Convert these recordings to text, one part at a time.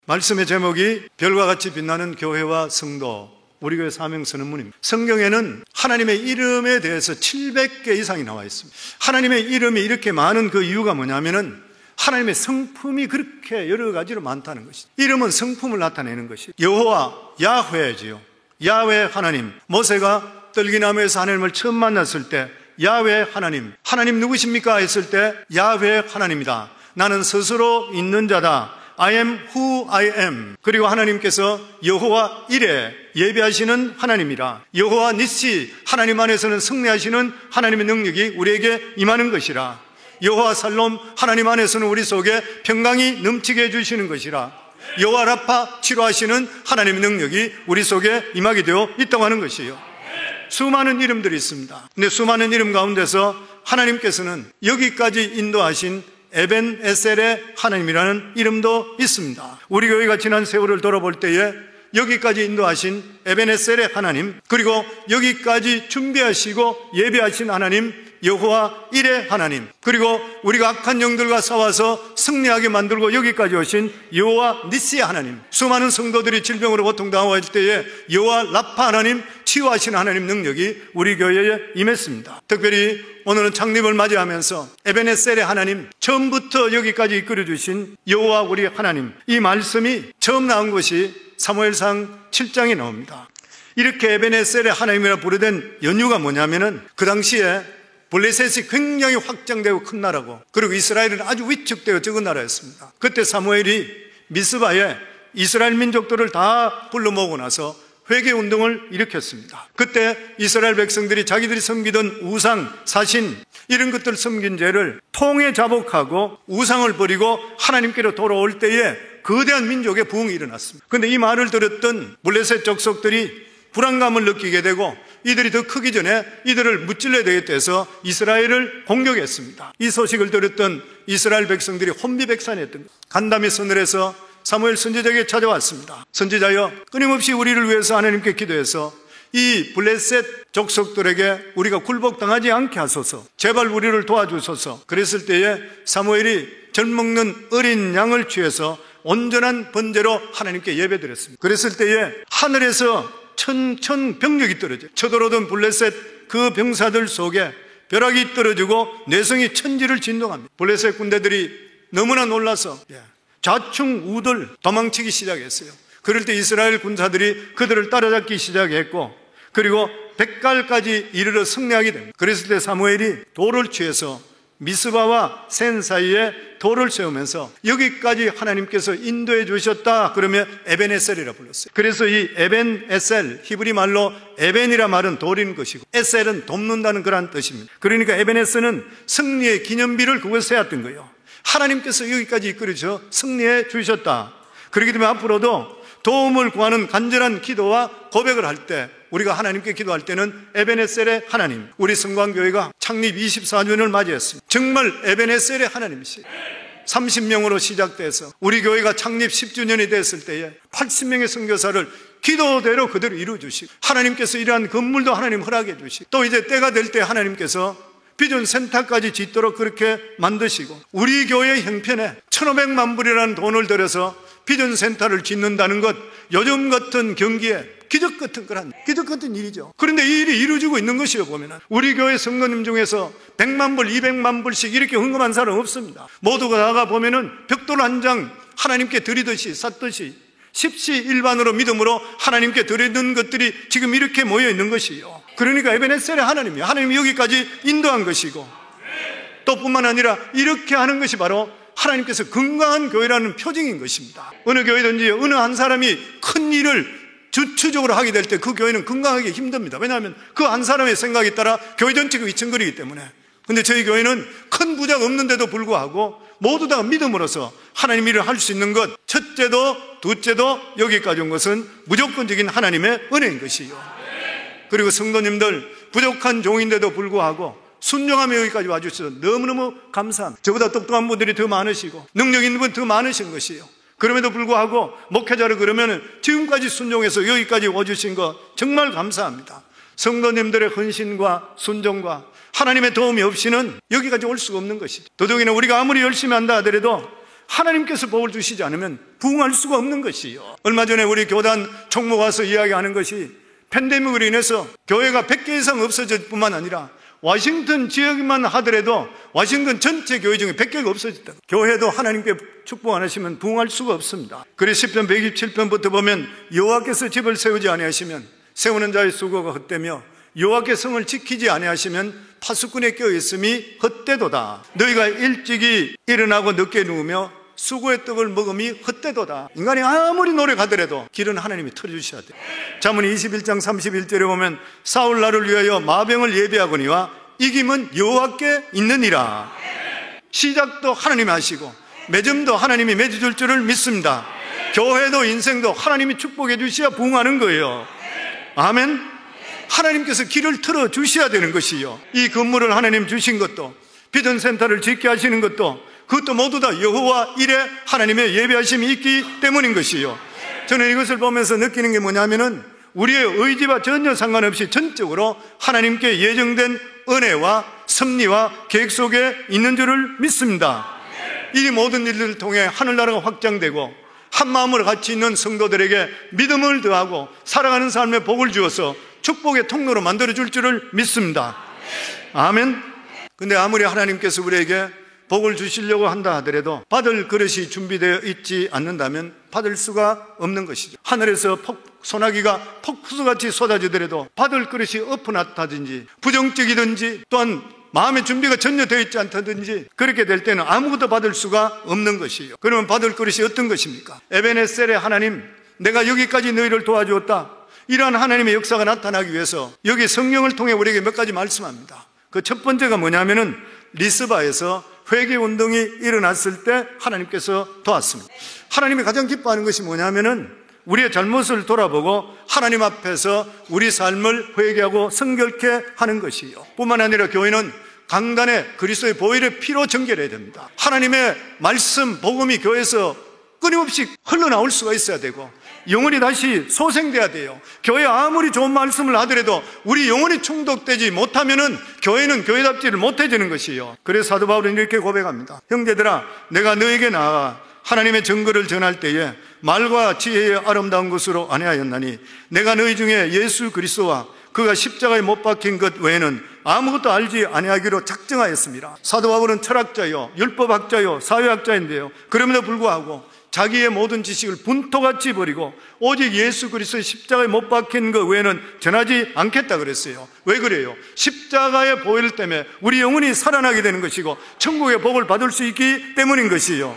말씀의 제목이 별과 같이 빛나는 교회와 성도, 우리 교회 사명선언문입니다. 성경에는 하나님의 이름에 대해서 700개 이상이 나와 있습니다. 하나님의 이름이 이렇게 많은 그 이유가 뭐냐면은 하나님의 성품이 그렇게 여러 가지로 많다는 것이죠. 이름은 성품을 나타내는 것이죠. 여호와, 야훼지요. 야훼 하나님. 모세가 떨기나무에서 하나님을 처음 만났을 때 야훼 하나님, 하나님 누구십니까? 했을 때 야훼 하나님이다. 나는 스스로 있는 자다. I am who I am. 그리고 하나님께서 여호와 이레, 예비하시는 하나님이라. 여호와 니시, 하나님 안에서는 승리하시는 하나님의 능력이 우리에게 임하는 것이라. 여호와 살롬, 하나님 안에서는 우리 속에 평강이 넘치게 해주시는 것이라. 여호와 라파, 치료하시는 하나님의 능력이 우리 속에 임하게 되어 있다고 하는 것이에요. 수많은 이름들이 있습니다. 근데 수많은 이름 가운데서 하나님께서는 여기까지 인도하신 에벤에셀의 하나님이라는 이름도 있습니다. 우리 교회가 지난 세월을 돌아볼 때에 여기까지 인도하신 에벤에셀의 하나님, 그리고 여기까지 준비하시고 예비하신 하나님 여호와 이레 하나님, 그리고 우리가 악한 영들과 싸워서 승리하게 만들고 여기까지 오신 여호와 니시 하나님, 수많은 성도들이 질병으로 고통당할 때에 여호와 라파 하나님, 치유하시는 하나님 능력이 우리 교회에 임했습니다. 특별히 오늘은 창립을 맞이하면서 에벤에셀의 하나님, 처음부터 여기까지 이끌어주신 여호와 우리 하나님, 이 말씀이 처음 나온 것이 사무엘상 7장에 나옵니다. 이렇게 에벤에셀의 하나님이라 부르된 연유가 뭐냐면은 그 당시에 블레셋이 굉장히 확장되고 큰 나라고, 그리고 이스라엘은 아주 위축되어 적은 나라였습니다. 그때 사무엘이 미스바에 이스라엘 민족들을 다 불러 모으고 나서 회개운동을 일으켰습니다. 그때 이스라엘 백성들이 자기들이 섬기던 우상, 사신 이런 것들 섬긴 죄를 통에 자복하고 우상을 버리고 하나님께로 돌아올 때에 거대한 민족의 부흥이 일어났습니다. 그런데 이 말을 들었던 블레셋 족속들이 불안감을 느끼게 되고 이들이 더 크기 전에 이들을 무찔러야 되겠다 해서 이스라엘을 공격했습니다. 이 소식을 들었던 이스라엘 백성들이 혼비백산했던 거예요. 간담이 서늘해서 사무엘 선지자에게 찾아왔습니다. 선지자여, 끊임없이 우리를 위해서 하나님께 기도해서 이 블레셋 족속들에게 우리가 굴복당하지 않게 하소서, 제발 우리를 도와주소서. 그랬을 때에 사무엘이 젖먹는 어린 양을 취해서 온전한 번제로 하나님께 예배드렸습니다. 그랬을 때에 하늘에서 천천 병력이 떨어져 쳐들어오던 블레셋 그 병사들 속에 벼락이 떨어지고 뇌성이 천지를 진동합니다. 블레셋 군대들이 너무나 놀라서 좌충우돌 도망치기 시작했어요. 그럴 때 이스라엘 군사들이 그들을 따라잡기 시작했고, 그리고 백갈까지 이르러 승리하게 됩니다. 그랬을 때 사무엘이 돌을 취해서 미스바와 센 사이에 돌을 세우면서 여기까지 하나님께서 인도해 주셨다 그러면 에벤에셀이라 불렀어요. 그래서 이 에벤에셀, 히브리 말로 에벤이라 말은 돌인 것이고 에셀은 돕는다는 그런 뜻입니다. 그러니까 에벤에셀은 승리의 기념비를 그곳에 세웠던 거예요. 하나님께서 여기까지 이끌어서 승리해 주셨다. 그렇기 때문에 앞으로도 도움을 구하는 간절한 기도와 고백을 할 때, 우리가 하나님께 기도할 때는 에벤에셀의 하나님, 우리 성광교회가 창립 24주년을 맞이했습니다. 정말 에벤에셀의 하나님이시죠. 30명으로 시작돼서 우리 교회가 창립 10주년이 됐을 때에 80명의 선교사를 기도대로 그대로 이루어주시고, 하나님께서 이러한 건물도 하나님 허락해 주시고, 또 이제 때가 될 때 하나님께서 비전 센터까지 짓도록 그렇게 만드시고, 우리 교회 형편에 1,500만 불이라는 돈을 들여서 비전 센터를 짓는다는 것, 요즘 같은 경기에 기적 같은 일이죠. 그런데 이 일이 이루어지고 있는 것이요. 보면은 우리 교회 성도님 중에서 100만 불, 200만 불씩 이렇게 헌금한 사람 없습니다. 모두가 나가 보면은 벽돌 한 장 하나님께 드리듯이 샀듯이 십시일반으로 믿음으로 하나님께 드리는 것들이 지금 이렇게 모여 있는 것이요. 그러니까 에벤에셀의 하나님이에요. 하나님이 여기까지 인도한 것이고, 또 뿐만 아니라 이렇게 하는 것이 바로 하나님께서 건강한 교회라는 표징인 것입니다. 어느 교회든지 어느 한 사람이 큰 일을 주추적으로 하게 될 때 그 교회는 건강하기 힘듭니다. 왜냐하면 그 한 사람의 생각에 따라 교회 전체가 위층거리기 때문에. 근데 저희 교회는 큰 부자가 없는데도 불구하고 모두 다 믿음으로써 하나님 일을 할 수 있는 것, 첫째도 둘째도 여기까지 온 것은 무조건적인 하나님의 은혜인 것이요. 그리고 성도님들 부족한 종인데도 불구하고 순종하며 여기까지 와주셔서 너무너무 감사합니다. 저보다 똑똑한 분들이 더 많으시고 능력 있는 분 더 많으신 것이요. 그럼에도 불구하고 목회자를 그러면 지금까지 순종해서 여기까지 와주신 거 정말 감사합니다. 성도님들의 헌신과 순종과 하나님의 도움이 없이는 여기까지 올 수가 없는 것이죠. 더더욱이나 우리가 아무리 열심히 한다 하더라도 하나님께서 복을 주시지 않으면 부흥할 수가 없는 것이요. 얼마 전에 우리 교단 총무 와서 이야기하는 것이 팬데믹으로 인해서 교회가 100개 이상 없어질 뿐만 아니라 워싱턴 지역만 하더라도 워싱턴 전체 교회 중에 100개가 없어졌다. 교회도 하나님께 축복 안 하시면 부흥할 수가 없습니다. 그래서 10편 127편부터 보면 여호와께서 집을 세우지 아니하시면 세우는 자의 수고가 헛되며 여호와께 성을 지키지 아니하시면 파수꾼의 껴있음이 헛되도다. 너희가 일찍이 일어나고 늦게 누우며 수고의 떡을 먹음이 헛되도다. 인간이 아무리 노력하더라도 길은 하나님이 털어주셔야 돼요. 잠언 21장 31절에 보면 사울 나를 위하여 마병을 예비하거니와 이김은 여호와께 있느니라. 시작도 하나님이 하시고 맺음도 하나님이 맺어줄 줄을 믿습니다. 교회도 인생도 하나님이 축복해 주셔야 부흥하는 거예요. 아멘. 하나님께서 길을 틀어 주셔야 되는 것이요. 이 건물을 하나님 주신 것도 비전센터를 짓게 하시는 것도 그것도 모두 다 여호와 일에 하나님의 예배하심이 있기 때문인 것이요. 저는 이것을 보면서 느끼는 게 뭐냐면은 우리의 의지와 전혀 상관없이 전적으로 하나님께 예정된 은혜와 섭리와 계획 속에 있는 줄을 믿습니다. 이 모든 일들을 통해 하늘나라가 확장되고 한 마음으로 같이 있는 성도들에게 믿음을 더하고 살아가는 삶에 복을 주어서 축복의 통로로 만들어줄 줄을 믿습니다. 아멘. 근데 아무리 하나님께서 우리에게 복을 주시려고 한다 하더라도 받을 그릇이 준비되어 있지 않는다면 받을 수가 없는 것이죠. 하늘에서 소나기가 폭포수같이 쏟아지더라도 받을 그릇이 엎어놨다든지 부정적이든지 또한 마음의 준비가 전혀 되어 있지 않다든지 그렇게 될 때는 아무것도 받을 수가 없는 것이에요. 그러면 받을 그릇이 어떤 것입니까? 에베네셀의 하나님, 내가 여기까지 너희를 도와주었다. 이러한 하나님의 역사가 나타나기 위해서 여기 성경을 통해 우리에게 몇 가지 말씀합니다. 그 첫 번째가 뭐냐면은 리스바에서 회개운동이 일어났을 때 하나님께서 도왔습니다. 하나님이 가장 기뻐하는 것이 뭐냐면은 우리의 잘못을 돌아보고 하나님 앞에서 우리 삶을 회개하고 성결케 하는 것이요. 뿐만 아니라 교회는 강단에 그리스도의 보혈의 피로 정결해야 됩니다. 하나님의 말씀, 복음이 교회에서 끊임없이 흘러나올 수가 있어야 되고 영혼이 다시 소생돼야 돼요. 교회 아무리 좋은 말씀을 하더라도 우리 영혼이 충족되지 못하면은 교회는 교회답지를 못해지는 것이에요. 그래서 사도 바울은 이렇게 고백합니다. 형제들아, 내가 너에게 나아가 하나님의 증거를 전할 때에 말과 지혜의 아름다운 것으로 아니하였나니 내가 너희 중에 예수 그리스도와 그가 십자가에 못 박힌 것 외에는 아무것도 알지 아니하기로 작정하였습니다. 사도 바울은 철학자요, 율법학자요, 사회학자인데요. 그럼에도 불구하고 자기의 모든 지식을 분토같이 버리고 오직 예수 그리스도의 십자가에 못 박힌 것 외에는 전하지 않겠다 그랬어요. 왜 그래요? 십자가의 보혈 때문에 우리 영혼이 살아나게 되는 것이고 천국의 복을 받을 수 있기 때문인 것이에요.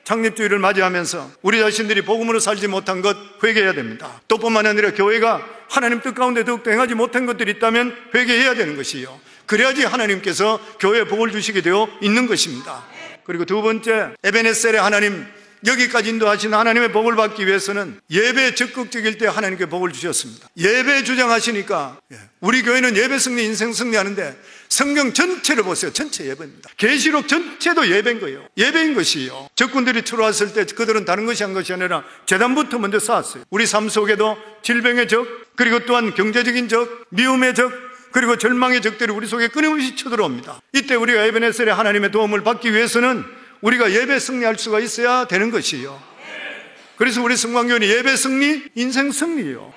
창립주의를 맞이하면서 우리 자신들이 복음으로 살지 못한 것 회개해야 됩니다. 또 뿐만 아니라 교회가 하나님 뜻 가운데 더욱더 행하지 못한 것들이 있다면 회개해야 되는 것이에요. 그래야지 하나님께서 교회에 복을 주시게 되어 있는 것입니다. 그리고 두 번째, 에베네셀의 하나님, 여기까지 인도하신 하나님의 복을 받기 위해서는 예배에 적극적일 때 하나님께 복을 주셨습니다. 예배 주장하시니까 우리 교회는 예배 승리, 인생 승리하는데 성경 전체를 보세요. 전체 예배입니다. 계시록 전체도 예배인 거예요. 예배인 것이에요. 적군들이 들어왔을 때 그들은 다른 것이 한 것이 아니라 재단부터 먼저 쌓았어요. 우리 삶 속에도 질병의 적, 그리고 또한 경제적인 적, 미움의 적, 그리고 절망의 적들이 우리 속에 끊임없이 쳐들어옵니다. 이때 우리가 에베네셀의 하나님의 도움을 받기 위해서는 우리가 예배 승리할 수가 있어야 되는 것이에요. 그래서 우리 성광교회는 예배 승리, 인생 승리예요.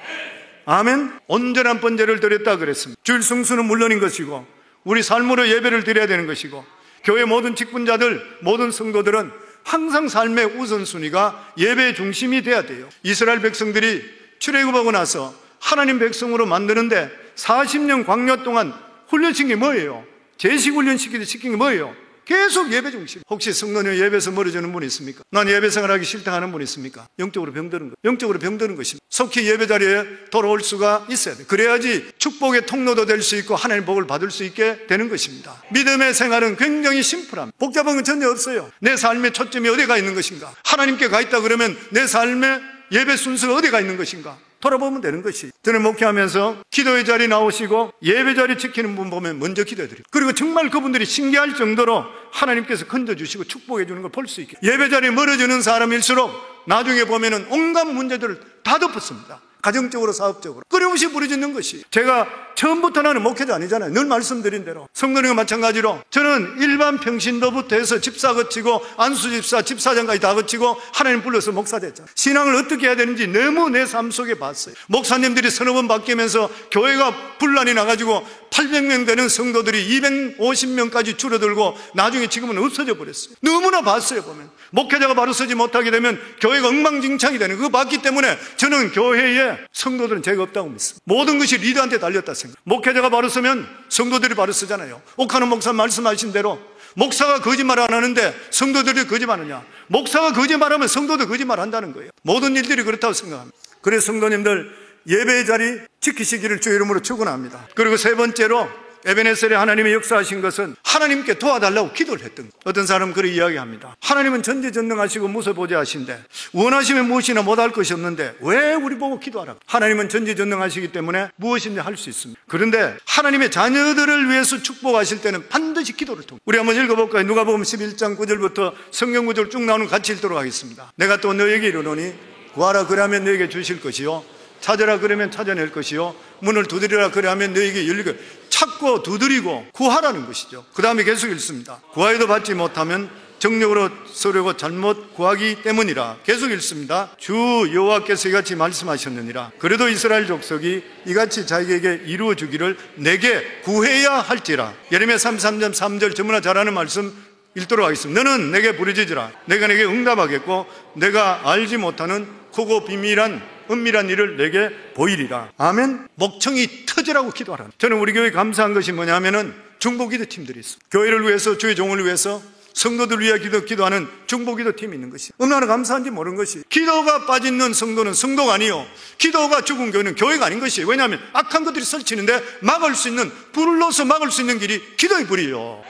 아멘. 온전한 번제를 드렸다 그랬습니다. 주일 성수는 물론인 것이고 우리 삶으로 예배를 드려야 되는 것이고 교회 모든 직분자들, 모든 성도들은 항상 삶의 우선순위가 예배의 중심이 돼야 돼요. 이스라엘 백성들이 출애굽하고 나서 하나님 백성으로 만드는데 40년 광야 동안 훈련시킨 게 뭐예요? 제식 훈련시킨 게 뭐예요? 계속 예배 중심. 혹시 성도님 예배에서 멀어지는 분 있습니까? 난 예배 생활하기 싫다 하는 분 있습니까? 영적으로 병드는 거. 영적으로 병드는 것입니다. 속히 예배 자리에 돌아올 수가 있어야 돼. 그래야지 축복의 통로도 될 수 있고 하나님의 복을 받을 수 있게 되는 것입니다. 믿음의 생활은 굉장히 심플합니다. 복잡한 건 전혀 없어요. 내 삶의 초점이 어디가 있는 것인가? 하나님께 가 있다 그러면 내 삶의 예배 순서가 어디가 있는 것인가? 돌아보면 되는 것이. 저는 목회하면서 기도의 자리 나오시고 예배 자리 지키는 분 보면 먼저 기도해드려요. 그리고 정말 그분들이 신기할 정도로 하나님께서 건져주시고 축복해 주는 걸 볼 수 있게. 예배 자리에 멀어지는 사람일수록 나중에 보면은 온갖 문제들을 다 덮었습니다. 가정적으로 사업적으로 끊임없이 부르짖는 것이. 제가 처음부터 나는 목회자 아니잖아요. 늘 말씀드린 대로. 성도님과 마찬가지로 저는 일반 평신도부터 해서 집사 거치고 안수집사, 집사장까지 다 거치고 하나님 불러서 목사 됐잖아요. 신앙을 어떻게 해야 되는지 너무 내 삶 속에 봤어요. 목사님들이 서너 번 바뀌면서 교회가 분란이 나가지고 800명 되는 성도들이 250명까지 줄어들고 나중에 지금은 없어져 버렸어요. 너무나 봤어요. 보면 목회자가 바로 서지 못하게 되면 교회가 엉망진창이 되는, 그거 봤기 때문에 저는 교회에 성도들은 죄가 없다고 믿습니다. 모든 것이 리더한테 달렸다 생각. 목회자가 바로 서면 성도들이 바로 서잖아요. 옥하는 목사 말씀하신 대로 목사가 거짓말 안 하는데 성도들이 거짓말하냐? 목사가 거짓말하면 성도도 거짓말한다는 거예요. 모든 일들이 그렇다고 생각합니다. 그래서 성도님들 예배의 자리 지키시기를 주의 이름으로 축원합니다. 그리고 세 번째로 에베네셀에 하나님이 역사하신 것은 하나님께 도와달라고 기도를 했던 거예요. 어떤 사람은 그렇게 이야기합니다. 하나님은 전지전능하시고 무소보좌하신데 원하시면 무엇이나 못할 것이 없는데 왜 우리 보고 기도하라고? 하나님은 전지전능하시기 때문에 무엇이든지 할 수 있습니다. 그런데 하나님의 자녀들을 위해서 축복하실 때는 반드시 기도를 통해. 우리 한번 읽어볼까요? 누가복음 11장 9절부터 성경 구절 쭉 나오는 같이 읽도록 하겠습니다. 내가 또 너에게 이르노니 구하라 그러면 너에게 주실 것이요 찾으라 그러면 찾아낼 것이요 문을 두드리라 그러면 너에게 열릴 것. 찾고 두드리고 구하라는 것이죠. 그 다음에 계속 읽습니다. 구하여도 받지 못하면 정력으로 서려고 잘못 구하기 때문이라. 계속 읽습니다. 주 여호와께서 이같이 말씀하셨느니라. 그래도 이스라엘 족속이 이같이 자기에게 이루어 주기를 내게 구해야 할지라. 예레미야 33장 3절 전부나 잘 아는 말씀 읽도록 하겠습니다. 너는 내게 부르짖으라. 내가 내게 응답하겠고 내가 알지 못하는 크고 비밀한 은밀한 일을 내게 보이리라. 아멘. 목청이 터지라고 기도하라. 저는 우리 교회 감사한 것이 뭐냐면은 중보기도 팀들이 있습니다. 교회를 위해서, 주의 종을 위해서, 성도들 위해 기도하는 중보기도 팀이 있는 것이 얼마나 감사한지 모르는 것이. 기도가 빠지는 성도는 성도가 아니요, 기도가 죽은 교회는 교회가 아닌 것이에요. 왜냐하면 악한 것들이 설치는데 막을 수 있는, 불을 넣어서 막을 수 있는 길이 기도의 불이에요.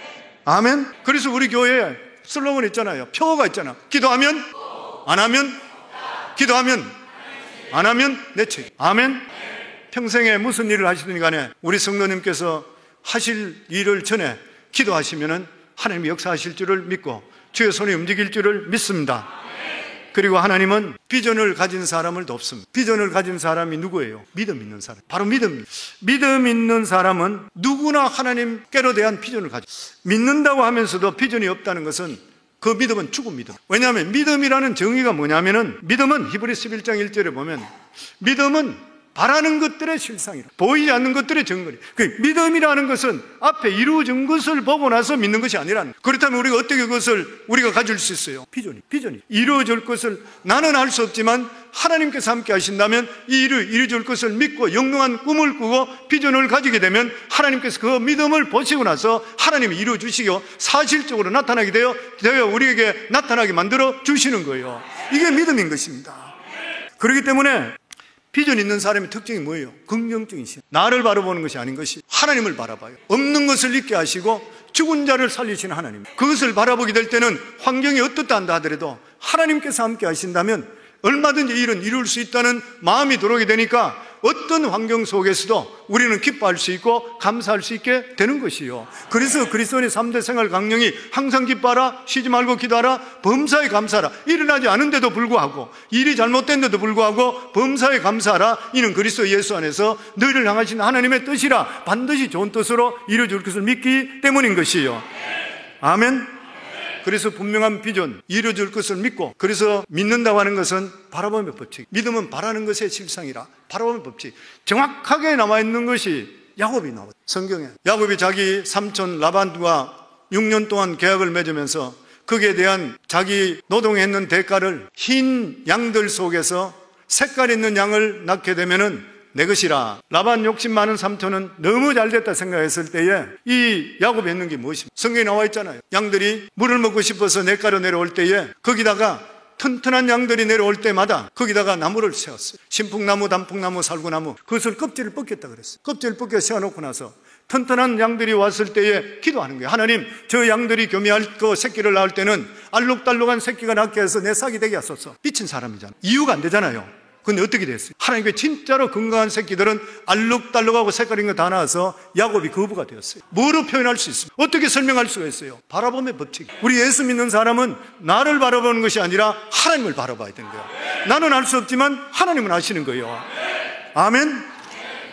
아멘. 그래서 우리 교회에 슬로건 있잖아요. 표어가 있잖아. 기도하면 안 하면, 기도하면 안 하면 내 책. 아멘. 평생에 무슨 일을 하시든 간에 우리 성도님께서 하실 일을 전에 기도하시면은 하나님이 역사하실 줄을 믿고 주의 손이 움직일 줄을 믿습니다. 그리고 하나님은 비전을 가진 사람을 돕습니다. 비전을 가진 사람이 누구예요? 믿음 있는 사람. 바로 믿음. 믿음 있는 사람은 누구나 하나님께로 대한 비전을 가지고, 믿는다고 하면서도 비전이 없다는 것은 그 믿음은 죽은 믿음. 왜냐하면 믿음이라는 정의가 뭐냐면은, 믿음은 히브리서 11장 1절에 보면 믿음은 바라는 것들의 실상이라, 보이지 않는 것들의 증거리. 그 믿음이라는 것은 앞에 이루어진 것을 보고 나서 믿는 것이 아니라는. 그렇다면 우리가 어떻게 그것을 우리가 가질 수 있어요? 비전이 이루어질 것을 나는 알 수 없지만 하나님께서 함께 하신다면 이 일을 이루어질 것을 믿고 영롱한 꿈을 꾸고 비전을 가지게 되면 하나님께서 그 믿음을 보시고 나서 하나님이 이루어 주시고 사실적으로 나타나게 되어 우리에게 나타나게 만들어 주시는 거예요. 이게 믿음인 것입니다. 그렇기 때문에 비전 있는 사람의 특징이 뭐예요? 긍정적인 신. 나를 바라보는 것이 아닌 것이 하나님을 바라봐요. 없는 것을 있게 하시고 죽은 자를 살리시는 하나님. 그것을 바라보게 될 때는 환경이 어떻다 한다 하더라도 하나님께서 함께 하신다면 얼마든지 일은 이룰 수 있다는 마음이 들어오게 되니까 어떤 환경 속에서도 우리는 기뻐할 수 있고 감사할 수 있게 되는 것이요. 그래서 그리스도인의 3대 생활 강령이 항상 기뻐하라, 쉬지 말고 기도하라, 범사에 감사하라. 일어나지 않은데도 불구하고, 일이 잘못된데도 불구하고 범사에 감사하라. 이는 그리스도 예수 안에서 너희를 향하신 하나님의 뜻이라. 반드시 좋은 뜻으로 이루어질 것을 믿기 때문인 것이요. 아멘. 그래서 분명한 비전, 이루어질 것을 믿고, 그래서 믿는다고 하는 것은 바라봄의 법칙. 믿음은 바라는 것의 실상이라. 바라봄의 법칙. 정확하게 남아있는 것이 야곱이 나와요. 성경에. 야곱이 자기 삼촌 라반과 6년 동안 계약을 맺으면서 거기에 대한 자기 노동했는 대가를 흰 양들 속에서 색깔 있는 양을 낳게 되면은 내 것이라. 라반 욕심 많은 삼촌은 너무 잘됐다 생각했을 때에 이 야곱이 했는 게 무엇입니까? 성경에 나와 있잖아요. 양들이 물을 먹고 싶어서 냇가로 내려올 때에 거기다가 튼튼한 양들이 내려올 때마다 거기다가 나무를 세웠어요. 신풍나무, 단풍나무, 살구나무. 그것을 껍질을 벗겼다 그랬어요. 껍질을 벗겨 세워놓고 나서 튼튼한 양들이 왔을 때에 기도하는 거예요. 하나님, 저 양들이 교미할 그 새끼를 낳을 때는 알록달록한 새끼가 낳게 해서 내 싹이 되게 하소서. 미친 사람이잖아요. 이유가 안 되잖아요. 근데 어떻게 됐어요? 하나님께 진짜로 건강한 새끼들은 알록달록하고 색깔 있는 거 다 나와서 야곱이 거부가 되었어요. 뭐로 표현할 수 있습니까? 어떻게 설명할 수가 있어요? 바라봄의 법칙. 우리 예수 믿는 사람은 나를 바라보는 것이 아니라 하나님을 바라봐야 되는 거예요. 나는 알 수 없지만 하나님은 아시는 거예요. 아멘?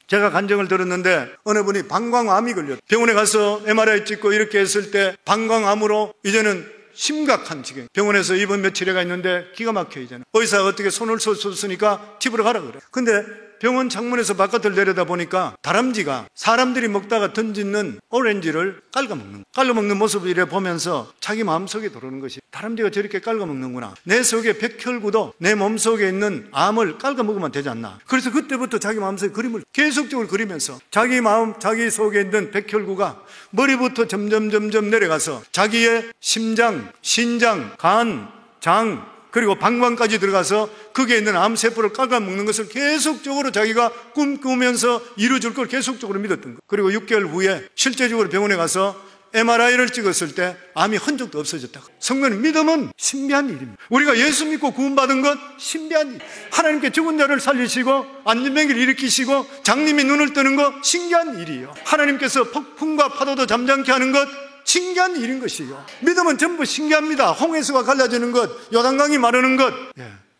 제가 간증을 들었는데 어느 분이 방광암이 걸렸다. 병원에 가서 MRI 찍고 이렇게 했을 때 방광암으로 이제는 심각한 지경. 병원에서 입원 며칠에가 있는데 기가 막혀 이제는. 의사가 어떻게 손을 썼으니까 집으로 가라 그래. 근데 병원 창문에서 바깥을 내려다 보니까 다람쥐가 사람들이 먹다가 던지는 오렌지를 깔아먹는 모습을 이래 보면서 자기 마음속에 들어오는 것이, 다람쥐가 저렇게 깔아먹는구나. 내 속에 백혈구도 내 몸속에 있는 암을 깔아먹으면 되지 않나. 그래서 그때부터 자기 마음속에 그림을 계속적으로 그리면서 자기 마음, 자기 속에 있는 백혈구가 머리부터 점점 내려가서 자기의 심장, 신장, 간, 장, 그리고 방광까지 들어가서 거기에 있는 암세포를 깔아먹는 것을 계속적으로 자기가 꿈꾸면서 이루어질 걸 계속적으로 믿었던 거예요. 그리고 6개월 후에 실제적으로 병원에 가서 MRI를 찍었을 때 암이 흔적도 없어졌다고. 성도님, 믿음은 신비한 일입니다. 우리가 예수 믿고 구원받은 것 신비한 일. 하나님께 죽은 자를 살리시고 안진뱅이를 일으키시고 장님이 눈을 뜨는 것 신기한 일이에요. 하나님께서 폭풍과 파도도 잠잠케 하는 것 신기한 일인 것이에요. 믿음은 전부 신기합니다. 홍해수가 갈라지는 것, 요단강이 마르는 것,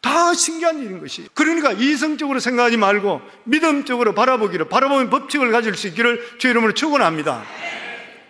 다 신기한 일인 것이에요. 그러니까 이성적으로 생각하지 말고 믿음적으로 바라보면 법칙을 가질 수 있기를 주 이름으로 축원합니다.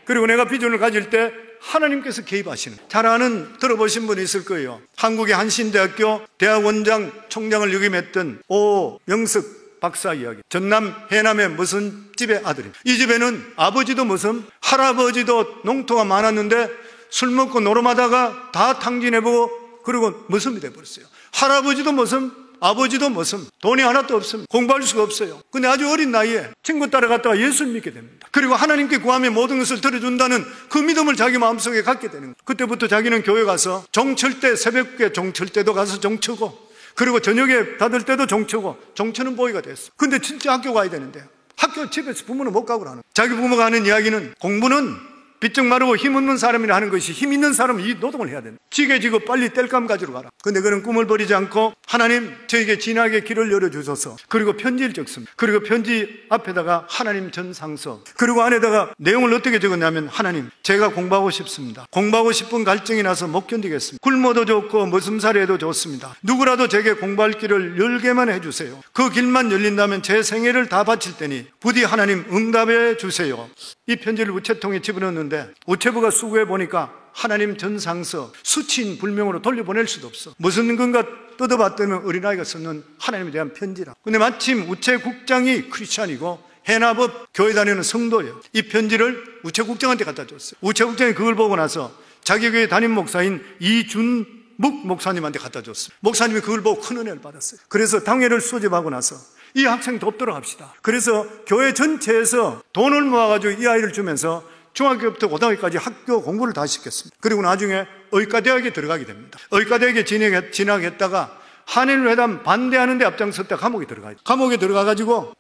그리고 내가 비전을 가질 때 하나님께서 개입하시는, 잘 아는, 들어보신 분이 있을 거예요. 한국의 한신대학교 대학원장 총장을 역임했던 오명석 박사 이야기. 전남 해남의 무슨 집의 아들입니다. 이 집에는 아버지도 무슨, 할아버지도 농토가 많았는데 술 먹고 노름하다가 다 탕진해보고 그리고 무슨이 돼버렸어요. 할아버지도 무슨, 아버지도 무슨, 돈이 하나도 없습니다. 공부할 수가 없어요. 근데 아주 어린 나이에 친구 따라갔다가 예수를 믿게 됩니다. 그리고 하나님께 구하면 모든 것을 들어준다는 그 믿음을 자기 마음속에 갖게 되는 거예요. 그때부터 자기는 교회 가서 종철 때, 새벽에 종철 때도 가서 종치고, 그리고 저녁에 받을 때도 종치고, 종치는 보이가 됐어. 근데 진짜 학교 가야 되는데 학교 집에서 부모는 못 가고 하는, 자기 부모가 하는 이야기는 공부는 비쩍 마르고 힘없는 사람이라 하는 것이, 힘 있는 사람은 이 노동을 해야 된다. 지게 지고 빨리 땔감 가지러 가라. 근데 그는 꿈을 버리지 않고 하나님 저에게 진하게 길을 열어주소서. 그리고 편지를 적습니다. 그리고 편지 앞에다가 하나님 전상서, 그리고 안에다가 내용을 어떻게 적었냐면, 하나님 제가 공부하고 싶습니다. 공부하고 싶은 갈증이 나서 못 견디겠습니다. 굶어도 좋고 머슴살이 해도 좋습니다. 누구라도 제게 공부할 길을 열게만 해주세요. 그 길만 열린다면 제 생애를 다 바칠 테니 부디 하나님 응답해 주세요. 이 편지를 우체통에 집어넣는데 우체부가 수거해 보니까 하나님 전상서 수치인 불명으로 돌려보낼 수도 없어. 무슨 근거 뜯어봤더니 어린아이가 썼는 하나님에 대한 편지라. 근데 마침 우체국장이 크리스찬이고 해나법 교회 다니는 성도예요. 이 편지를 우체국장한테 갖다 줬어요. 우체국장이 그걸 보고 나서 자기 교회 담임 목사인 이준묵 목사님한테 갖다 줬어요. 목사님이 그걸 보고 큰 은혜를 받았어요. 그래서 당회를 소집하고 나서 이 학생 돕도록 합시다. 그래서 교회 전체에서 돈을 모아가지고 이 아이를 주면서 중학교부터 고등학교까지 학교 공부를 다 시켰습니다. 그리고 나중에 의과대학에 들어가게 됩니다. 의과대학에 진학했다가 한일회담 반대하는 데 앞장섰다 감옥에 들어가요. 감옥에 들어가가지고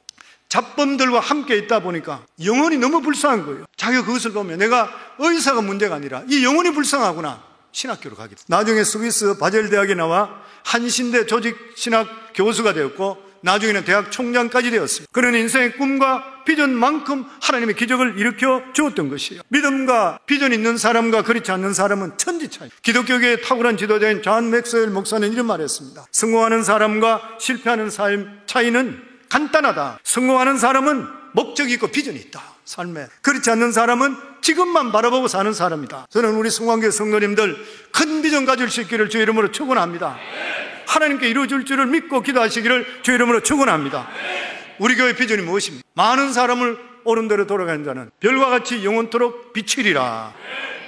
잡범들과 함께 있다 보니까 영혼이 너무 불쌍한 거예요. 자기가 그것을 보면 내가 의사가 문제가 아니라 이 영혼이 불쌍하구나. 신학교로 가게 됩니다. 나중에 스위스 바젤 대학에 나와 한신대 조직신학 교수가 되었고 나중에는 대학 총장까지 되었습니다. 그는 인생의 꿈과 비전만큼 하나님의 기적을 일으켜 주었던 것이에요. 믿음과 비전 있는 사람과 그렇지 않는 사람은 천지 차이. 기독교계의 탁월한 지도자인 존 맥스웰 목사는 이런 말을 했습니다. 성공하는 사람과 실패하는 삶 차이는 간단하다. 성공하는 사람은 목적이 있고 비전이 있다. 삶에. 그렇지 않는 사람은 지금만 바라보고 사는 사람이다. 저는 우리 성광교회 성도님들 큰 비전 가질 수 있기를 주의 이름으로 축원합니다. 하나님께 이루어질 줄을 믿고 기도하시기를 주의 이름으로 축원합니다. 우리 교회 비전이 무엇입니까? 많은 사람을 옳은 대로 돌아가는 자는 별과 같이 영원토록 비치리라.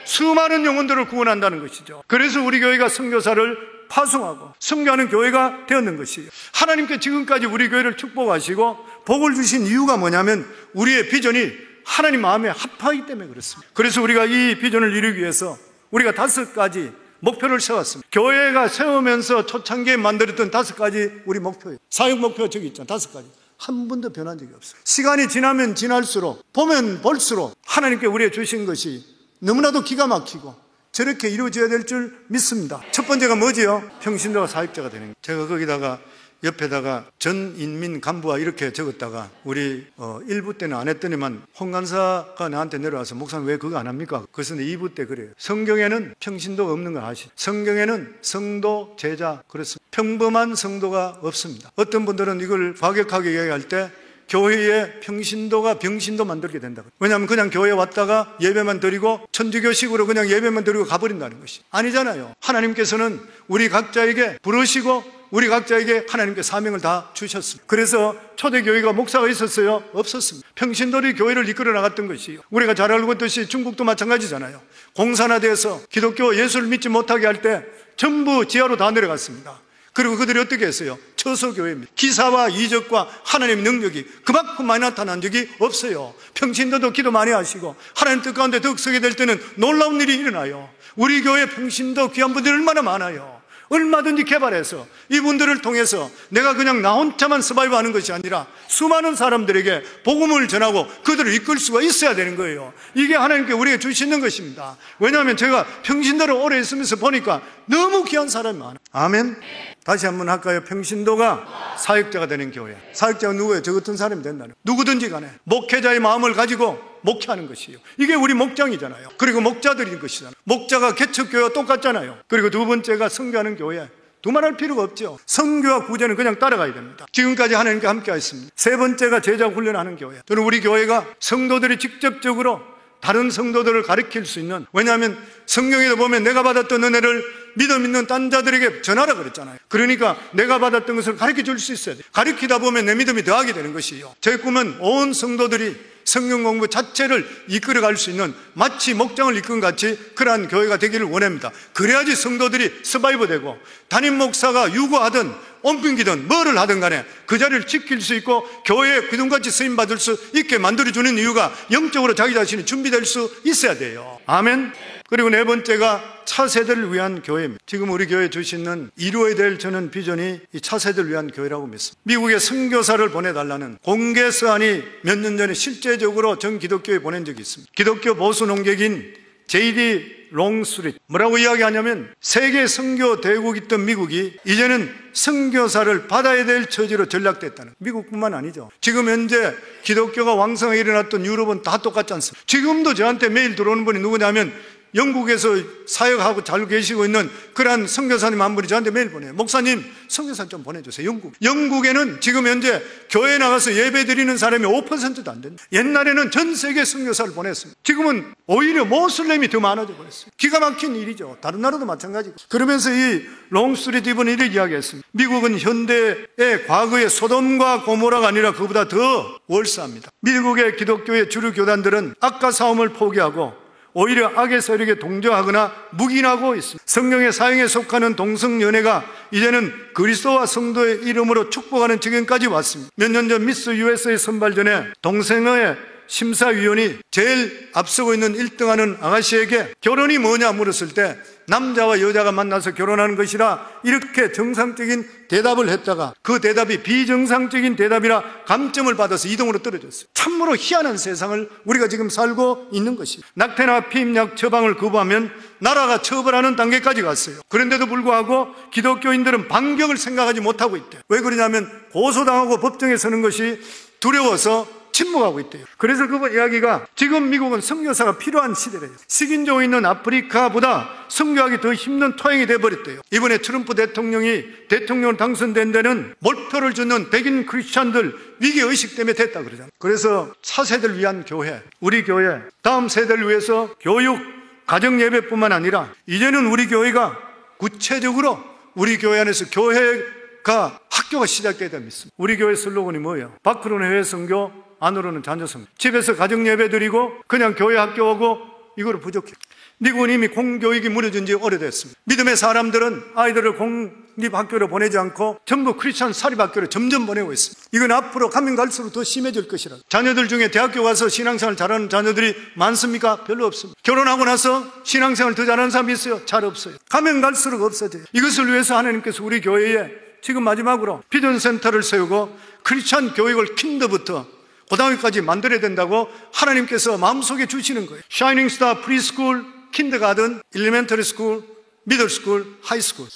수많은 영혼들을 구원한다는 것이죠. 그래서 우리 교회가 선교사를 파송하고 선교하는 교회가 되었는 것이에요. 하나님께 지금까지 우리 교회를 축복하시고 복을 주신 이유가 뭐냐면 우리의 비전이 하나님 마음에 합하기 때문에 그렇습니다. 그래서 우리가 이 비전을 이루기 위해서 우리가 5가지 목표를 세웠습니다. 교회가 세우면서 초창기에 만들었던 5가지 우리 목표예요. 사역 목표 저기 있잖아요. 5가지. 한 번도 변한 적이 없어요. 시간이 지나면 지날수록 보면 볼수록 하나님께 우리에게 주신 것이 너무나도 기가 막히고 저렇게 이루어져야 될 줄 믿습니다. 첫 번째가 뭐지요? 평신도가 사역자가 되는 거예요. 제가 거기다가 옆에다가 전 인민 간부와 이렇게 적었다가 우리 1부 때는 안 했더니만 홍 간사가 나한테 내려와서 목사님 왜 그거 안 합니까? 그래서 2부 때 그래요. 성경에는 평신도가 없는 걸 아시죠? 성경에는 성도, 제자 그렇습니다. 평범한 성도가 없습니다. 어떤 분들은 이걸 과격하게 얘기할 때 교회에 평신도가 병신도 만들게 된다. 왜냐하면 그냥 교회에 왔다가 예배만 드리고 천주교식으로 그냥 예배만 드리고 가버린다는 것이 아니잖아요. 하나님께서는 우리 각자에게 부르시고 우리 각자에게 하나님께 사명을 다 주셨습니다. 그래서 초대교회가 목사가 있었어요? 없었습니다. 평신도들이 교회를 이끌어 나갔던 것이에요. 우리가 잘 알고 있듯이 중국도 마찬가지잖아요. 공산화돼서 기독교 예수를 믿지 못하게 할 때 전부 지하로 다 내려갔습니다. 그리고 그들이 어떻게 했어요? 처소교회입니다. 기사와 이적과 하나님의 능력이 그만큼 많이 나타난 적이 없어요. 평신도도 기도 많이 하시고 하나님 뜻 가운데 덕서게 될 때는 놀라운 일이 일어나요. 우리 교회 평신도 귀한 분들이 얼마나 많아요. 얼마든지 개발해서 이분들을 통해서 내가 그냥 나 혼자만 서바이브 하는 것이 아니라 수많은 사람들에게 복음을 전하고 그들을 이끌 수가 있어야 되는 거예요. 이게 하나님께 우리에게 주시는 것입니다. 왜냐하면 제가 평신도를 오래 있으면서 보니까 너무 귀한 사람이 많아요. 아멘. 다시 한번 할까요? 평신도가 사역자가 되는 교회. 사역자가 누구예요? 저 같은 사람이 된다는 거예요. 누구든지 간에 목회자의 마음을 가지고 목회하는 것이에요. 이게 우리 목장이잖아요. 그리고 목자들인 것이잖아요. 목자가 개척교회와 똑같잖아요. 그리고 두 번째가 선교하는 교회. 두말할 필요가 없죠. 선교와 구제는 그냥 따라가야 됩니다. 지금까지 하나님께 함께 하였습니다. 세 번째가 제자 훈련하는 교회. 저는 우리 교회가 성도들이 직접적으로 다른 성도들을 가르칠 수 있는, 왜냐하면 성경에도 보면 내가 받았던 은혜를 믿음 있는 딴 자들에게 전하라 그랬잖아요. 그러니까 내가 받았던 것을 가르쳐 줄 수 있어야 돼요. 가르치다 보면 내 믿음이 더하게 되는 것이에요. 제 꿈은 온 성도들이 성경 공부 자체를 이끌어갈 수 있는 마치 목장을 이끈 같이 그러한 교회가 되기를 원합니다. 그래야지 성도들이 서바이브 되고 담임 목사가 유고하든 옮기든 뭐를 하든 간에 그 자리를 지킬 수 있고 교회에 기둥같이 쓰임받을 수 있게 만들어주는 이유가 영적으로 자기 자신이 준비될 수 있어야 돼요. 아멘. 그리고 네 번째가 차세대를 위한 교회입니다. 지금 우리 교회에 주시는 이루어야 될 저는 비전이 이 차세대를 위한 교회라고 믿습니다. 미국에 선교사를 보내달라는 공개 서한이 몇 년 전에 실제적으로 전 기독교에 보낸 적이 있습니다. 기독교 보수 농객인 J.D. 롱스트리트 뭐라고 이야기하냐면 세계 선교 대국이던 미국이 이제는 선교사를 받아야 될 처지로 전락됐다는, 미국뿐만 아니죠. 지금 현재 기독교가 왕성하게 일어났던 유럽은 다 똑같지 않습니까? 지금도 저한테 매일 들어오는 분이 누구냐면 영국에서 사역하고 잘 계시고 있는 그러한 선교사님 한 분이 저한테 메일 보내요. 목사님, 선교사 좀 보내주세요. 영국에는 지금 현재 교회에 나가서 예배 드리는 사람이 5%도 안 된다. 옛날에는 전 세계 선교사를 보냈습니다. 지금은 오히려 모슬렘이 더 많아져 버렸어요. 기가 막힌 일이죠. 다른 나라도 마찬가지고. 그러면서 이 롱스트리트 이분이 이렇게 이야기했습니다. 미국은 현대의 과거의 소돔과 고모라가 아니라 그보다 더 월사합니다. 미국의 기독교의 주류 교단들은 악과 싸움을 포기하고 오히려 악의 세력에 동조하거나 묵인하고 있습니다. 성령의 사형에 속하는 동성연애가 이제는 그리스도와 성도의 이름으로 축복하는 지경까지 왔습니다. 몇 년 전 미스 USA 선발 전에 동성애의 심사위원이 제일 앞서고 있는 1등하는 아가씨에게 결혼이 뭐냐 물었을 때 남자와 여자가 만나서 결혼하는 것이라 이렇게 정상적인 대답을 했다가 그 대답이 비정상적인 대답이라 감점을 받아서 2등으로 떨어졌어요. 참으로 희한한 세상을 우리가 지금 살고 있는 것입니다. 낙태나 피임약 처방을 거부하면 나라가 처벌하는 단계까지 갔어요. 그런데도 불구하고 기독교인들은 반격을 생각하지 못하고 있대요. 왜 그러냐면 고소당하고 법정에 서는 것이 두려워서 침묵하고 있대요. 그래서 그분 이야기가 지금 미국은 선교사가 필요한 시대래요. 식인종 있는 아프리카보다 선교하기 더 힘든 토양이 돼버렸대요. 이번에 트럼프 대통령이 대통령 당선된 데는 몰표를 주는 백인 크리스찬들 위기의식 때문에 됐다 그러잖아요. 그래서 차세대를 위한 교회, 우리 교회, 다음 세대를 위해서 교육, 가정예배뿐만 아니라 이제는 우리 교회가 구체적으로 우리 교회 안에서 교회가 학교가 시작돼야 됩니다. 우리 교회 슬로건이 뭐예요? 밖으로는 해외 선교, 안으로는 자녀 선교. 집에서 가정 예배 드리고 그냥 교회 학교 오고 이거로 부족해. 미국은 이미 공교육이 무너진 지 오래됐습니다. 믿음의 사람들은 아이들을 공립학교로 보내지 않고 전부 크리스찬 사립학교로 점점 보내고 있습니다. 이건 앞으로 가면 갈수록 더 심해질 것이라. 자녀들 중에 대학교 가서 신앙생활 잘하는 자녀들이 많습니까? 별로 없습니다. 결혼하고 나서 신앙생활 더 잘하는 사람이 있어요? 잘 없어요. 가면 갈수록 없어져요. 이것을 위해서 하나님께서 우리 교회에 지금 마지막으로 비전센터를 세우고 크리스찬 교육을 킨더부터 고등학교까지 만들어야 된다고 하나님께서 마음속에 주시는 거예요. 샤이닝 스타 프리스쿨 킨더가든, 엘리멘터리 스쿨, 미들 스쿨, 하이 스쿨.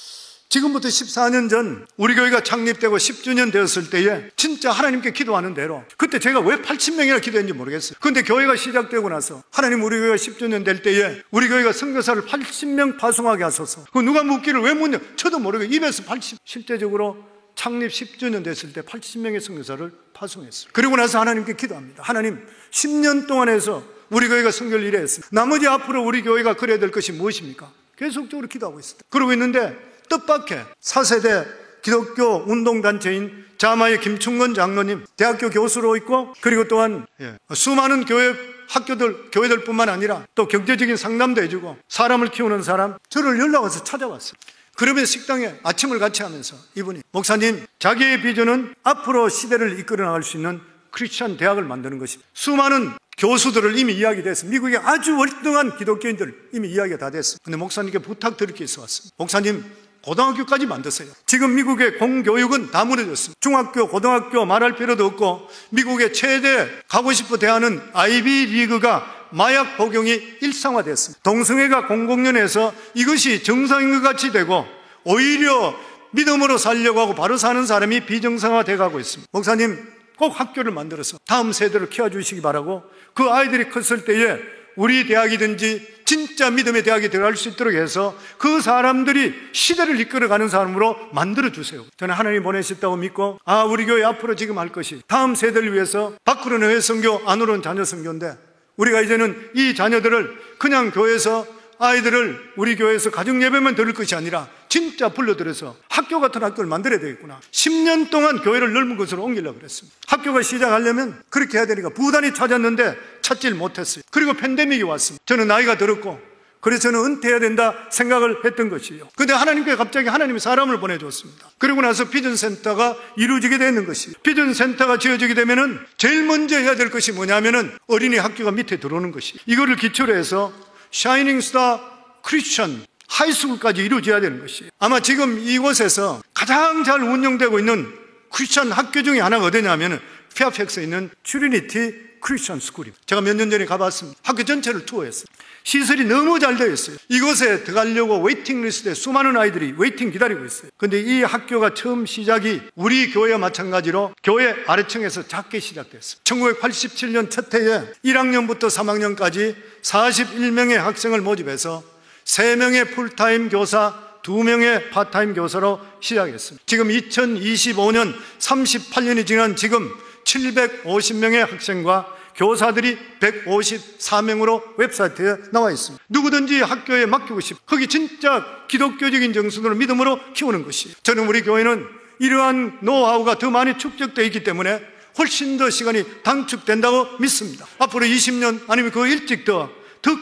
지금부터 14년 전 우리 교회가 창립되고 10주년 되었을 때에 진짜 하나님께 기도하는 대로, 그때 제가 왜 80명이나 기도했는지 모르겠어요. 그런데 교회가 시작되고 나서 하나님 우리 교회가 10주년 될 때에 우리 교회가 선교사를 80명 파송하게 하소서. 그 누가 묻기를 왜 묻냐, 저도 모르게 입에서 80. 실제적으로 창립 10주년 됐을 때 80명의 선교사를 파송했어요. 그리고 나서 하나님께 기도합니다. 하나님, 10년 동안 해서 우리 교회가 선교를 이래 했습니다. 나머지 앞으로 우리 교회가 그래야 될 것이 무엇입니까? 계속적으로 기도하고 있습니다. 그러고 있는데 뜻밖의 4세대 기독교 운동단체인 자마의 김충건 장로님, 대학교 교수로 있고, 그리고 또한 수많은 교회들 뿐만 아니라 또 경제적인 상담도 해주고 사람을 키우는 사람, 저를 연락와서 찾아왔어요. 그러면 식당에 아침을 같이 하면서 이분이, 목사님, 자기의 비전은 앞으로 시대를 이끌어 나갈 수 있는 크리스천 대학을 만드는 것입니다. 수많은 교수들을 이미 이야기됐습니다. 미국의 아주 월등한 기독교인들 이미 이야기가 다 됐습니다. 근데 목사님께 부탁드릴 게 있어 왔습니다. 목사님, 고등학교까지 만드세요. 지금 미국의 공교육은 다 무너졌습니다. 중학교, 고등학교 말할 필요도 없고, 미국의 최대 가고 싶어 대하는 아이비 리그가 마약 복용이 일상화됐습니다. 동성애가 공공연해서 이것이 정상인 것 같이 되고, 오히려 믿음으로 살려고 하고 바로 사는 사람이 비정상화되어 가고 있습니다. 목사님, 꼭 학교를 만들어서 다음 세대를 키워주시기 바라고, 그 아이들이 컸을 때에 우리 대학이든지 진짜 믿음의 대학에 들어갈 수 있도록 해서 그 사람들이 시대를 이끌어가는 사람으로 만들어주세요. 저는 하나님이 보내셨다고 믿고, 우리 교회 앞으로 지금 할 것이 다음 세대를 위해서, 밖으로는 해외 선교, 안으로는 자녀 선교인데, 우리가 이제는 이 자녀들을 그냥 교회에서, 아이들을 우리 교회에서 가정 예배만 들을 것이 아니라 진짜 불러들여서 학교 같은 학교를 만들어야 되겠구나. 10년 동안 교회를 넓은 곳으로 옮기려고 그랬습니다. 학교가 시작하려면 그렇게 해야 되니까 부단히 찾았는데 찾질 못했어요. 그리고 팬데믹이 왔습니다. 저는 나이가 들었고, 그래서 저는 은퇴해야 된다 생각을 했던 것이에요. 그런데 하나님께 갑자기 하나님이 사람을 보내줬습니다. 그리고 나서 비전센터가 이루어지게 되는 것이에요. 비전센터가 지어지게 되면은 제일 먼저 해야 될 것이 뭐냐면은 어린이 학교가 밑에 들어오는 것이에요. 이거를 기초로 해서 샤이닝 스타 크리스천 하이스쿨까지 이루어져야 되는 것이에요. 아마 지금 이곳에서 가장 잘 운영되고 있는 크리스천 학교 중에 하나가 어디냐면은 페어팩스에 있는 트리니티 크리스천 스쿨입니다. 제가 몇 년 전에 가봤습니다. 학교 전체를 투어했어요. 시설이 너무 잘 되어 있어요. 이곳에 들어가려고 웨이팅 리스트에 수많은 아이들이 웨이팅 기다리고 있어요. 그런데 이 학교가 처음 시작이 우리 교회와 마찬가지로 교회 아래층에서 작게 시작됐어요. 1987년 첫 해에 1학년부터 3학년까지 41명의 학생을 모집해서 3명의 풀타임 교사, 2명의 파타임 교사로 시작했습니다. 지금 2025년 38년이 지난 지금 750명의 학생과 교사들이 154명으로 웹사이트에 나와 있습니다. 누구든지 학교에 맡기고 싶고, 거기 진짜 기독교적인 정신으로 믿음으로 키우는 것이에요. 저는 우리 교회는 이러한 노하우가 더 많이 축적되어 있기 때문에 훨씬 더 시간이 단축된다고 믿습니다. 앞으로 20년 아니면 그 일찍 더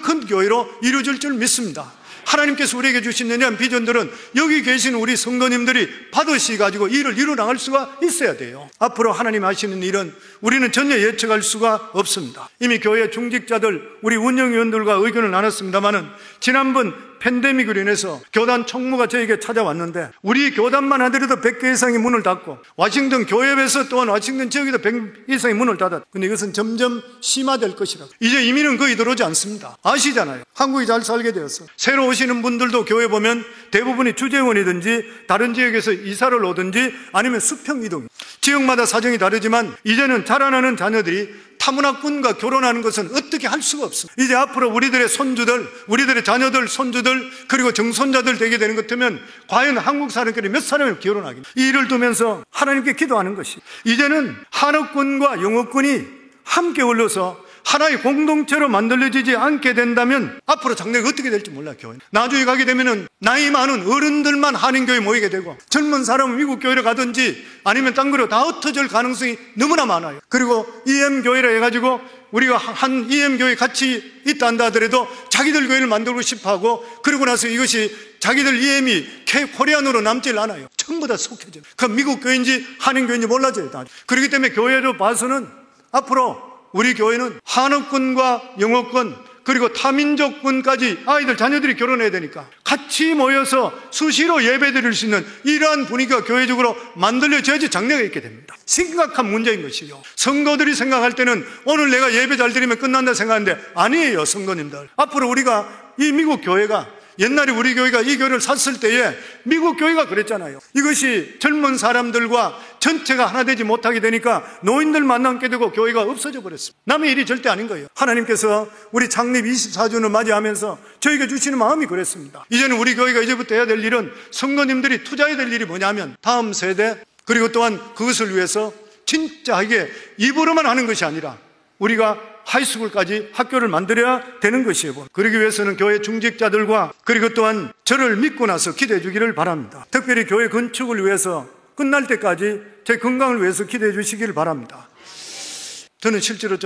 큰 교회로 이루어질 줄 믿습니다. 하나님께서 우리에게 주신 연약한 비전들은 여기 계신 우리 성도님들이 받으시가지고 일을 이루어나갈 수가 있어야 돼요. 앞으로 하나님 하시는 일은 우리는 전혀 예측할 수가 없습니다. 이미 교회 중직자들, 우리 운영위원들과 의견을 나눴습니다마는 지난번 팬데믹으로 인해서 교단 총무가 저에게 찾아왔는데, 우리 교단만 하더라도 100개 이상의 문을 닫고, 워싱턴 교회에서 또한 워싱턴 지역에도 100개 이상의 문을 닫았고, 근데 이것은 점점 심화될 것이라고. 이제 이민은 거의 들어오지 않습니다. 아시잖아요. 한국이 잘 살게 되었어. 새로 오시는 분들도 교회 보면 대부분이 주재원이든지 다른 지역에서 이사를 오든지 아니면 수평 이동. 지역마다 사정이 다르지만 이제는 자라나는 자녀들이 타문화꾼과 결혼하는 것은 어떻게 할 수가 없습니다. 이제 앞으로 우리들의 손주들, 우리들의 자녀들, 손주들, 그리고 정손자들 되게 되는 것 같으면 과연 한국 사람끼리 몇 사람을 결혼하겠냐. 이 일을 두면서 하나님께 기도하는 것이, 이제는 한어권과 영어권이 함께 어울려서 하나의 공동체로 만들어지지 않게 된다면 앞으로 장래가 어떻게 될지 몰라요. 교회 나중에 가게 되면은 나이 많은 어른들만 한인교회 모이게 되고, 젊은 사람은 미국 교회를 가든지 아니면 딴 거로 다 흩어질 가능성이 너무나 많아요. 그리고 EM교회라 해가지고 우리가 한 EM교회 같이 있다 한다 하더라도 자기들 교회를 만들고 싶어하고, 그러고 나서 이것이 자기들 EM이 코리안으로 남질 않아요. 전부 다 속해져요. 그럼 미국 교회인지 한인교회인지 몰라져요. 다. 그렇기 때문에 교회로 봐서는 앞으로 우리 교회는 한어권과 영어권, 그리고 타민족권까지 아이들 자녀들이 결혼해야 되니까 같이 모여서 수시로 예배 드릴 수 있는 이러한 분위기가 교회적으로 만들어져야지 장래가 있게 됩니다. 심각한 문제인 것이요. 성도들이 생각할 때는 오늘 내가 예배 잘 드리면 끝난다 생각하는데 아니에요. 성도님들, 앞으로 우리가 이 미국 교회가 옛날에 우리 교회가 이 교회를 샀을 때에 미국 교회가 그랬잖아요. 이것이 젊은 사람들과 전체가 하나 되지 못하게 되니까 노인들만 남게 되고 교회가 없어져 버렸습니다. 남의 일이 절대 아닌 거예요. 하나님께서 우리 창립 24주년을 맞이하면서 저에게 주시는 마음이 그랬습니다. 이제는 우리 교회가 이제부터 해야 될 일은 성도님들이 투자해야 될 일이 뭐냐면 다음 세대, 그리고 또한 그것을 위해서 진짜 이게 입으로만 하는 것이 아니라 우리가 하이스쿨까지 학교를 만들어야 되는 것이에요. 그러기 위해서는 교회 중직자들과 그리고 또한 저를 믿고 나서 기도해 주기를 바랍니다. 특별히 교회 건축을 위해서 끝날 때까지 제 건강을 위해서 기도해 주시기를 바랍니다. 저는 실제로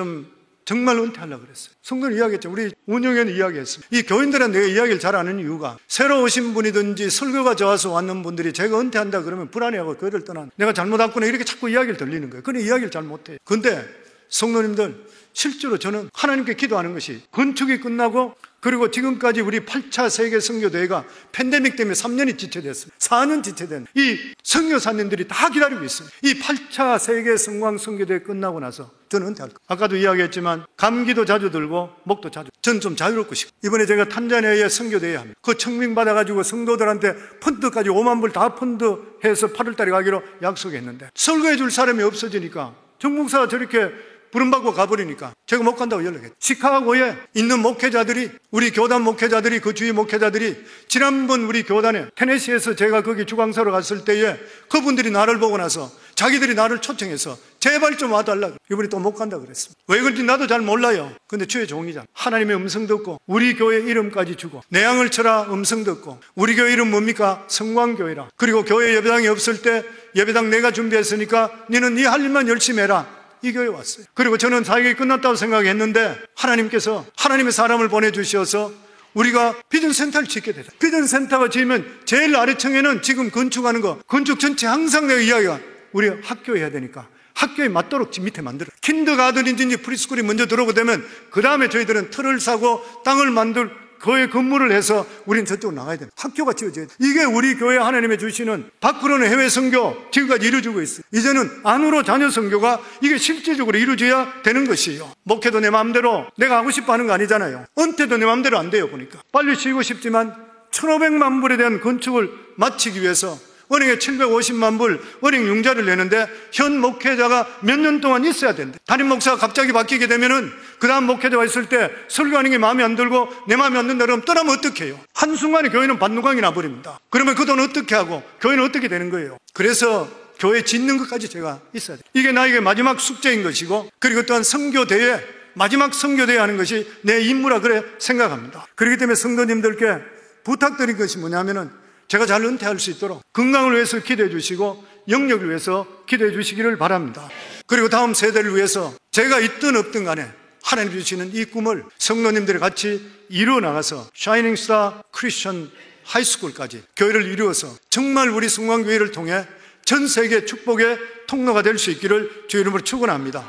정말 은퇴하려고 그랬어요. 성도는 이야기했죠. 우리 운영위원은 이야기했습니다. 이 교인들한테 내가 이야기를 잘 아는 이유가 새로 오신 분이든지 설교가 좋아서 왔는 분들이 제가 은퇴한다 그러면 불안해하고 교회를 떠난 내가 잘못 왔구나 이렇게 자꾸 이야기를 들리는 거예요. 그런데 이야기를 잘 못해요. 근데 성도님들, 실제로 저는 하나님께 기도하는 것이 건축이 끝나고 그리고 지금까지 우리 8차 세계 선교대회가 팬데믹 때문에 3년이 지체됐습니다. 4년 지체된 이 선교사님들이 다 기다리고 있어요. 이 8차 세계 성광 선교대회 끝나고 나서 저는 은퇴할 거예요. 아까도 이야기했지만 감기도 자주 들고 목도 자주. 저는 좀 자유롭고 싶어요. 이번에 제가 탄자니아에 선교대회 합니다. 그 청빙받아가지고 성도들한테 펀드까지 5만 불 다 펀드해서 8월달에 가기로 약속했는데 설교해 줄 사람이 없어지니까 정목사가 저렇게 부름받고 가버리니까 제가 못 간다고 연락했죠. 시카고에 있는 목회자들이, 우리 교단 목회자들이, 그 주위 목회자들이 지난번 우리 교단에 테네시에서 제가 거기 주강사로 갔을 때에 그분들이 나를 보고 나서 자기들이 나를 초청해서 제발 좀 와달라고. 이번에 또 못 간다고 그랬습니다. 왜 그런지 나도 잘 몰라요. 근데 주의 종이잖아. 하나님의 음성 듣고 우리 교회 이름까지 주고 내 양을 쳐라 음성 듣고 우리 교회 이름 뭡니까? 성광교회라. 그리고 교회 예배당이 없을 때 예배당 내가 준비했으니까 너는 네 할 일만 열심히 해라. 이 교회에 왔어요. 그리고 저는 사역이 끝났다고 생각했는데 하나님께서 하나님의 사람을 보내주셔서 우리가 비전센터를 짓게 되다. 비전센터가 지으면 제일 아래층에는 지금 건축하는 거, 건축 전체 항상 내가 이야기가 우리 학교 해야 되니까 학교에 맞도록 밑에 만들어. 킨더가든인지 프리스쿨이 먼저 들어오게 되면 그 다음에 저희들은 틀을 사고 땅을 만들 교회 건물을 해서 우리는 저쪽으로 나가야 됩니다. 학교가 지어져야 돼요. 이게 우리 교회 하나님의 주시는 밖으로는 해외 선교 지금까지 이루어지고 있어요. 이제는 안으로 자녀 선교가 이게 실질적으로 이루어져야 되는 것이에요. 목회도 내 마음대로 내가 하고 싶어 하는 거 아니잖아요. 은퇴도 내 마음대로 안 돼요. 보니까 빨리 쉬고 싶지만 1,500만 불에 대한 건축을 마치기 위해서 은행에 750만 불 은행 융자를 내는데 현 목회자가 몇 년 동안 있어야 된대. 담임 목사가 갑자기 바뀌게 되면은 그 다음 목회자가 있을 때 설교하는 게 마음에 안 들고 내 마음에 안 든다 그러면 떠나면 어떻게 해요? 한순간에 교회는 반누광이 나버립니다. 그러면 그 돈 어떻게 하고 교회는 어떻게 되는 거예요? 그래서 교회 짓는 것까지 제가 있어야 돼요. 이게 나에게 마지막 숙제인 것이고 그리고 또한 선교대회, 마지막 선교대회 하는 것이 내 임무라 그래 생각합니다. 그렇기 때문에 성도님들께 부탁드린 것이 뭐냐면은 제가 잘 은퇴할 수 있도록 건강을 위해서 기도해 주시고 영역을 위해서 기도해 주시기를 바랍니다. 그리고 다음 세대를 위해서 제가 있든 없든 간에 하나님 주시는 이 꿈을 성도님들이 같이 이루어 나가서 샤이닝 스타 크리스천 하이스쿨까지 교회를 이루어서 정말 우리 성광교회를 통해 전 세계 축복의 통로가 될 수 있기를 주의 이름으로 축원합니다.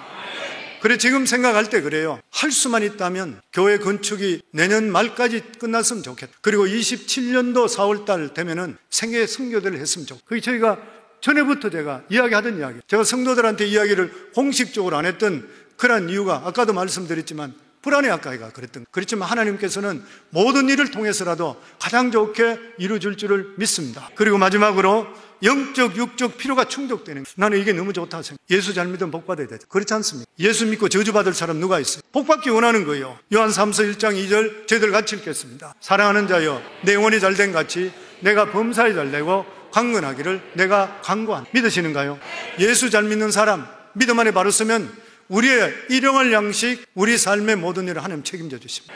그래 지금 생각할 때 그래요. 할 수만 있다면 교회 건축이 내년 말까지 끝났으면 좋겠다. 그리고 27년도 4월달 되면은 생애 선교대를 했으면 좋겠다. 그게 저희가 전에부터 제가 이야기하던 이야기. 제가 성도들한테 이야기를 공식적으로 안 했던 그런 이유가 아까도 말씀드렸지만 불안해 아까가 그랬던. 그렇지만 하나님께서는 모든 일을 통해서라도 가장 좋게 이루어줄 줄을 믿습니다. 그리고 마지막으로 영적, 육적 필요가 충족되는 거예요. 나는 이게 너무 좋다고 생각해요. 예수 잘 믿으면 복 받아야 되죠. 그렇지 않습니까? 예수 믿고 저주받을 사람 누가 있어요? 복 받기 원하는 거예요. 요한 3서 1장 2절 저희들 같이 읽겠습니다. 사랑하는 자여 내 영혼이 잘된 같이 내가 범사에 잘되고 강건하기를 내가 간구한다. 믿으시는가요? 예수 잘 믿는 사람 믿음 안에 바로 서면 우리의 일용할 양식, 우리 삶의 모든 일을 하나님 책임져 주십니다.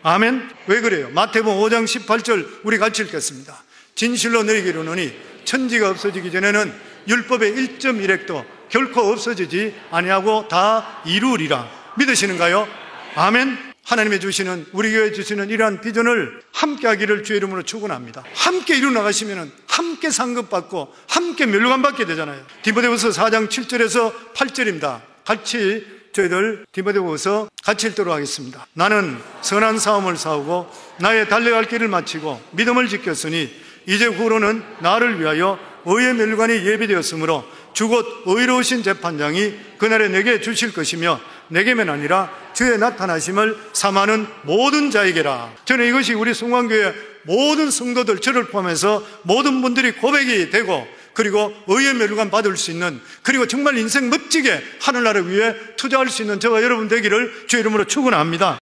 아멘. 왜 그래요? 마태복음 5장 18절 우리 같이 읽겠습니다. 진실로 너희에게 이르노니 천지가 없어지기 전에는 율법의 1.1획도 결코 없어지지 아니하고 다 이루리라. 믿으시는가요? 아멘. 하나님의 주시는 우리 교회에 주시는 이러한 비전을 함께 하기를 주의 이름으로 축원합니다. 함께 이루 나가시면 함께 상급받고 함께 멸관받게 되잖아요. 디모데후서 4장 7절에서 8절입니다. 같이 저희들 디모데후서 같이 읽도록 하겠습니다. 나는 선한 싸움을 싸우고 나의 달려갈 길을 마치고 믿음을 지켰으니 이제 후로는 나를 위하여 의의 멸관이 예비되었으므로 주곧 의로우신 재판장이 그날에 내게 주실 것이며 내게만 아니라 주의 나타나심을 삼하는 모든 자에게라. 저는 이것이 우리 성광교회 모든 성도들, 저를 포함해서 모든 분들이 고백이 되고, 그리고 의의 멸관 받을 수 있는, 그리고 정말 인생 멋지게 하늘나라를 위해 투자할 수 있는 저와 여러분 되기를 주의 이름으로 축원합니다.